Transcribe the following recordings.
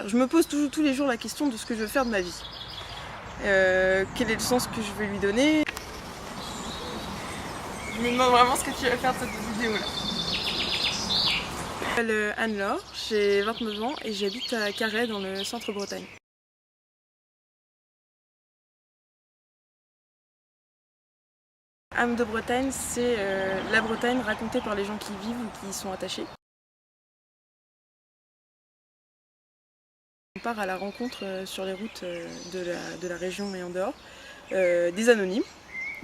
Je me pose tous les jours la question de ce que je veux faire de ma vie. Quel est le sens que je veux lui donner? Je me demande vraiment ce que tu vas faire de cette vidéo là. Je m'appelle Anne-Laure, j'ai 29 ans et j'habite à Carhaix dans le centre-Bretagne. Âme de Bretagne, c'est la Bretagne racontée par les gens qui y vivent ou qui y sont attachés. On part à la rencontre sur les routes de la région et en dehors des anonymes.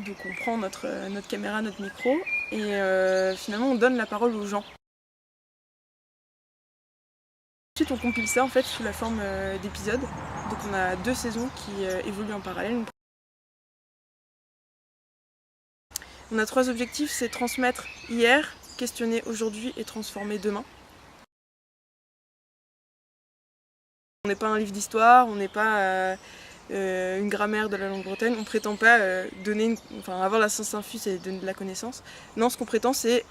Donc on prend notre caméra, notre micro et finalement on donne la parole aux gens. Ensuite on compile ça en fait sous la forme d'épisodes. Donc on a 2 saisons qui évoluent en parallèle. On a 3 objectifs, c'est transmettre hier, questionner aujourd'hui et transformer demain. On n'est pas un livre d'histoire, on n'est pas une grammaire de la langue bretonne, on ne prétend pas avoir la science infuse et donner de la connaissance. Non, ce qu'on prétend c'est,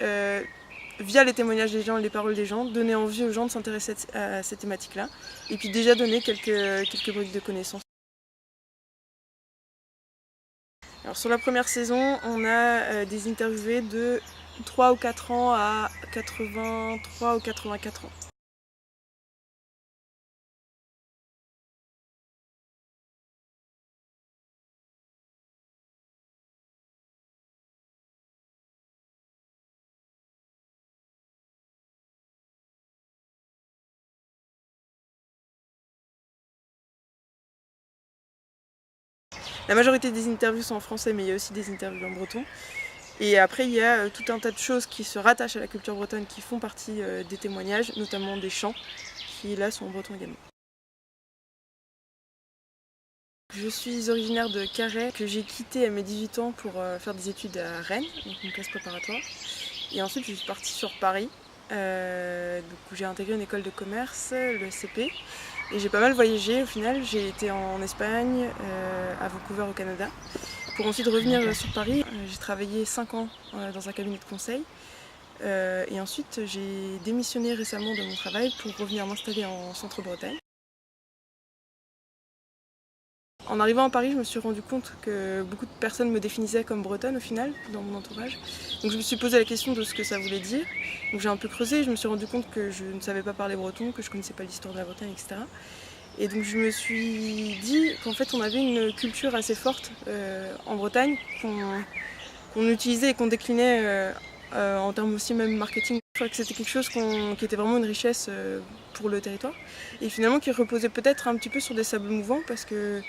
via les témoignages des gens et les paroles des gens, donner envie aux gens de s'intéresser à ces thématiques-là, et puis déjà donner quelques briques de connaissances. Alors sur la première saison, on a des interviewés de 3 ou 4 ans à 83 ou 84 ans. La majorité des interviews sont en français, mais il y a aussi des interviews en breton. Et après, il y a tout un tas de choses qui se rattachent à la culture bretonne, qui font partie des témoignages, notamment des chants, qui là sont en breton également. Je suis originaire de Carhaix, que j'ai quitté à mes 18 ans pour faire des études à Rennes, donc une classe préparatoire. Et ensuite, je suis partie sur Paris, où j'ai intégré une école de commerce, le SCP. Et j'ai pas mal voyagé au final, j'ai été en Espagne, à Vancouver au Canada. Pour ensuite revenir sur Paris, j'ai travaillé 5 ans dans un cabinet de conseil. Et ensuite j'ai démissionné récemment de mon travail pour revenir m'installer en centre-Bretagne. En arrivant à Paris, je me suis rendu compte que beaucoup de personnes me définissaient comme bretonne au final, dans mon entourage. Donc je me suis posé la question de ce que ça voulait dire. Donc j'ai un peu creusé, je me suis rendu compte que je ne savais pas parler breton, que je ne connaissais pas l'histoire de la Bretagne, etc. Et donc je me suis dit qu'en fait on avait une culture assez forte en Bretagne, qu'on utilisait et qu'on déclinait en termes aussi même marketing. Je crois que c'était quelque chose qui était vraiment une richesse pour le territoire et finalement qui reposait peut-être un petit peu sur des sables mouvants parce que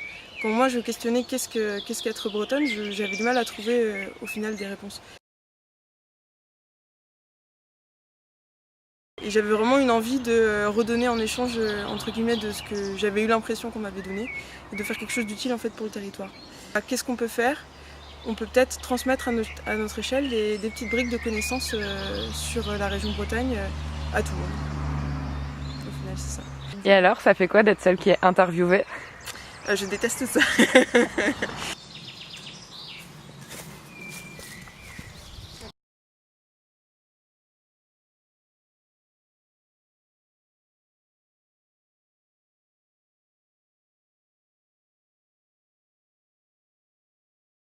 quand moi je questionnais qu'est-ce qu'être bretonne, j'avais du mal à trouver au final des réponses. Et j'avais vraiment une envie de redonner en échange entre guillemets de ce que j'avais eu l'impression qu'on m'avait donné et de faire quelque chose d'utile en fait pour le territoire. Qu'est-ce qu'on peut faire? On peut peut-être transmettre à notre échelle des petites briques de connaissances sur la région Bretagne à tout le monde. Au final, c'est ça. Et alors, ça fait quoi d'être celle qui est interviewée? Je déteste ça.